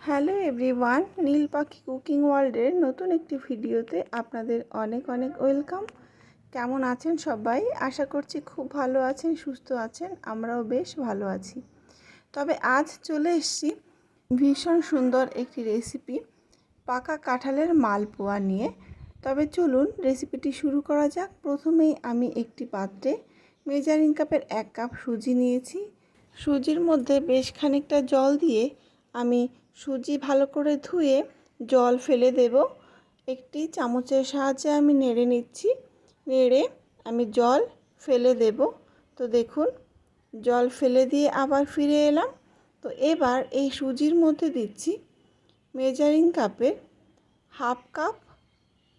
Hello everyone, নীল পাখি cooking ওয়ার্ল্ডের নতুন একটি ভিডিওতে আপনাদের অনেক অনেক ওয়েলকাম। কেমন আছেন সবাই? আশা করছি খুব ভালো আছেন, সুস্থ আছেন। আমরাও বেশ ভালো আছি। তবে আজ চলে এসেছি ভীষণ সুন্দর একটি রেসিপি, পাকা কাঁঠালের মালপোয়া নিয়ে। তবে চলুন রেসিপিটি শুরু করা যাক। প্রথমেই আমি একটি পাত্রে মেজারিং কাপের 1 কাপ সুজি নিয়েছি। সুজির মধ্যে বেশ খানিকটা জল দিয়ে আমি সুজি ভালো করে ধুয়ে জল ফেলে দেব। একটি চামচের সাহায্যে আমি নেড়ে নিচ্ছি। নেড়ে আমি জল ফেলে দেব। তো দেখুন, জল ফেলে দিয়ে আবার ফিরে এলাম। তো এবার এই সুজির মধ্যে দিচ্ছি মেজারিং কাপের 1/2 কাপ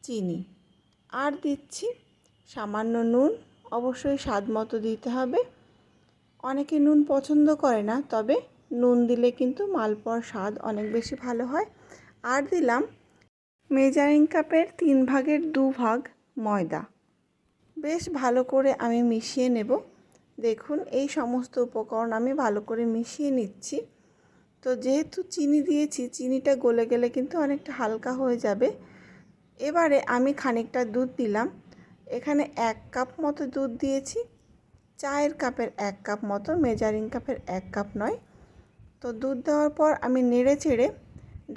চিনি, আর দিচ্ছি সামান্য নুন। অবশ্যই স্বাদ মতো দিতে হবে। অনেকে নুন পছন্দ করে না, তবে নুন দিলে কিন্তু মালপোয়ার স্বাদ অনেক বেশি ভালো হয়। আর দিলাম মেজারিং কাপের 3 ভাগের 2 ভাগ ময়দা। বেশ ভালো করে আমি মিশিয়ে নেব। দেখুন, এই সমস্ত উপকরণ আমি ভালো করে মিশিয়ে নিচ্ছি। তো যেহেতু চিনি দিয়েছি, চিনিটা গলে গেলে কিন্তু অনেকটা হালকা হয়ে যাবে। এবারে আমি খানিকটা দুধ দিলাম। এখানে 1 কাপ মতো দুধ দিয়েছি। চায়ের কাপের 1 কাপ মতো, মেজারিং কাপের 1 কাপ নয়। তো দুধ দেওয়ার পর আমি নেড়ে চেড়ে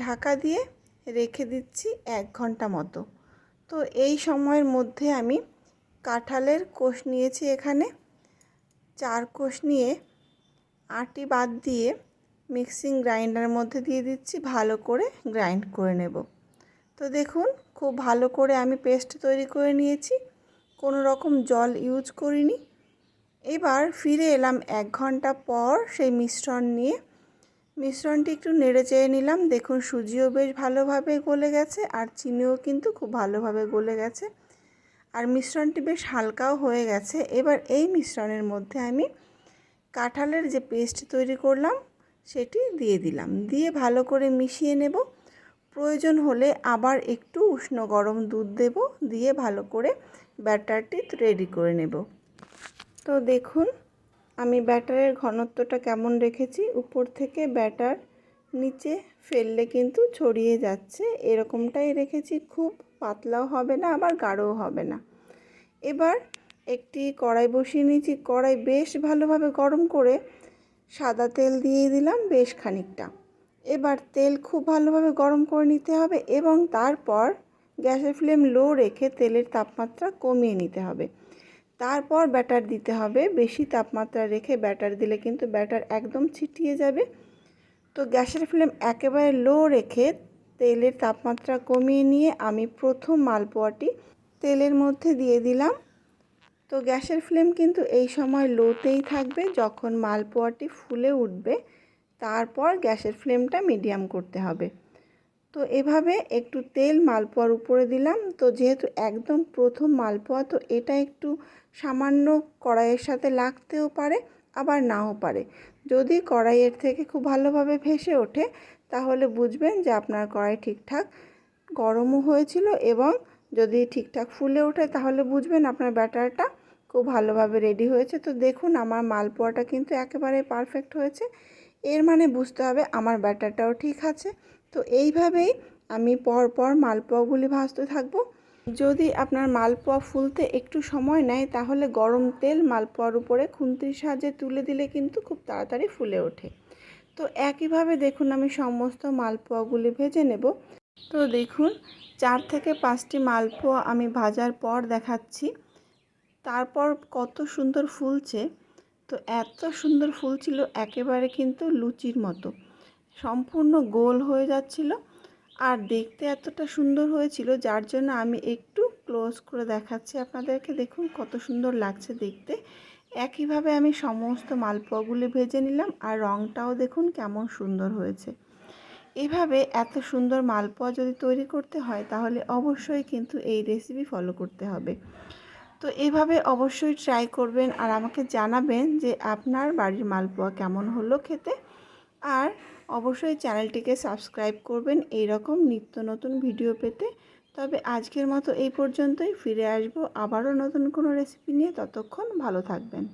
ঢাকা দিয়ে রেখে দিচ্ছি 1 ঘন্টা মতো। তো এই সময়ের মধ্যে আমি কাঁঠালের কোষ নিয়েছি, এখানে 4 কোষ নিয়ে আটি বাদ দিয়ে মিক্সিং গ্রাইন্ডারের মধ্যে দিয়ে দিচ্ছি। ভালো করে গ্রাইন্ড করে নেব। তো দেখুন, খুব ভালো করে আমি পেস্ট তৈরি করে নিয়েছি, কোনো রকম জল ইউজ করিনি। এবার ফিরে এলাম 1 ঘন্টা পর সেই মিশ্রণ নিয়ে। মিশ্রণটি একটু নেড়ে চেড়ে নিলাম। দেখুন, সুজিও বেশ ভালোভাবে গলে গেছে, আর চিনিও কিন্তু খুব ভালোভাবে গলে গেছে, আর মিশ্রণটি বেশ হালকাও হয়ে গেছে। এবার এই মিশ্রণের মধ্যে আমি কাঁঠালের যে পেস্ট তৈরি করলাম সেটি দিয়ে দিলাম। দিয়ে ভালো করে মিশিয়ে নেব। প্রয়োজন হলে আবার একটু উষ্ণ গরম দুধ দেব, দিয়ে ভালো করে ব্যাটারটি রেডি করে নেব। তো দেখুন, আমি ব্যাটারের ঘনত্বটা কেমন রেখেছি। উপর থেকে ব্যাটার নিচে ফেললে কিন্তু ছড়িয়ে যাচ্ছে, এরকমটাই রেখেছি। খুব পাতলাও হবে না, আবার গাঢ়ও হবে না। এবার একটি কড়াই বসিয়ে নিয়েছি। কড়াই বেশ ভালোভাবে গরম করে সাদা তেল দিয়ে দিলাম বেশ খানিকটা। এবার তেল খুব ভালোভাবে গরম করে নিতে হবে, এবং তারপর গ্যাসের ফ্লেম লো রেখে তেলের তাপমাত্রা কমিয়ে নিতে হবে। তারপর ব্যাটার দিতে হবে। বেশি তাপমাত্রা রেখে ব্যাটার দিলে কিন্তু ব্যাটার একদম ছিটিয়ে যাবে। তো গ্যাসের ফ্লেম একেবারে লো রেখে তেলের তাপমাত্রা কমিয়ে নিয়ে আমি প্রথম মালপোয়াটি তেলের মধ্যে দিয়ে দিলাম। তো গ্যাসের ফ্লেম কিন্তু এই সময় লোতেই থাকবে। যখন মালপোয়াটি ফুলে উঠবে, তারপর গ্যাসের ফ্লেমটা মিডিয়াম করতে হবে। তো এভাবে একটু তেল মালপোয়ার উপরে দিলাম। তো যেহেতু একদম প্রথম মালপোয়া, তো এটা একটু সামান্য কড়াইয়ের সাথে লাগতেও পারে, আবার নাও পারে। যদি কড়াইয়ের থেকে খুব ভালোভাবে ভেসে ওঠে, তাহলে বুঝবেন যে আপনার কড়াই ঠিকঠাক গরমও হয়েছিল, এবং যদি ঠিকঠাক ফুলে ওঠে তাহলে বুঝবেন আপনার ব্যাটারটা খুব ভালোভাবে রেডি হয়েছে। তো দেখুন, আমার মালপোয়াটা কিন্তু একেবারে পারফেক্ট হয়েছে। এর মানে বুঝতে হবে আমার ব্যাটারটাও ঠিক আছে। তো এইভাবেই আমি পরপর মালপোয়াগুলি ভাজতে থাকব। যদি আপনার মালপোয়া ফুলতে একটু সময় নেয়, তাহলে গরম তেল মালপোয়ার উপরে খুন্তির সাহায্যে তুলে দিলে কিন্তু খুব তাড়াতাড়ি ফুলে ওঠে। তো একইভাবে দেখুন, আমি সমস্ত মালপোয়াগুলি ভেজে নেব। তো দেখুন, 4 থেকে 5টি মালপোয়া আমি ভাজার পর দেখাচ্ছি। তারপর কত সুন্দর ফুলছে। তো এত সুন্দর ফুলছিল, একেবারে কিন্তু লুচির মতো সম্পূর্ণ গোল হয়ে যাচ্ছিল, আর দেখতে এতটা সুন্দর হয়েছিল, যার জন্য আমি একটু ক্লোজ করে দেখাচ্ছি আপনাদেরকে। দেখুন কত সুন্দর লাগছে দেখতে। একইভাবে আমি সমস্ত মালপোয়াগুলি ভেজে নিলাম, আর রঙটাও দেখুন কেমন সুন্দর হয়েছে। এভাবে এত সুন্দর মালপোয়া যদি তৈরি করতে হয়, তাহলে অবশ্যই কিন্তু এই রেসিপি ফলো করতে হবে। তো এভাবে অবশ্যই ট্রাই করবেন, আর আমাকে জানাবেন যে আপনার বাড়ির মালপোয়া কেমন হলো খেতে। আর অবশ্যই চ্যানেলটিকে সাবস্ক্রাইব করবেন এই রকম নিত্য নতুন ভিডিও পেতে। তবে আজকের মতো এই পর্যন্তই। ফিরে আসবো আবারও নতুন কোনো রেসিপি নিয়ে। ততক্ষণ ভালো থাকবেন।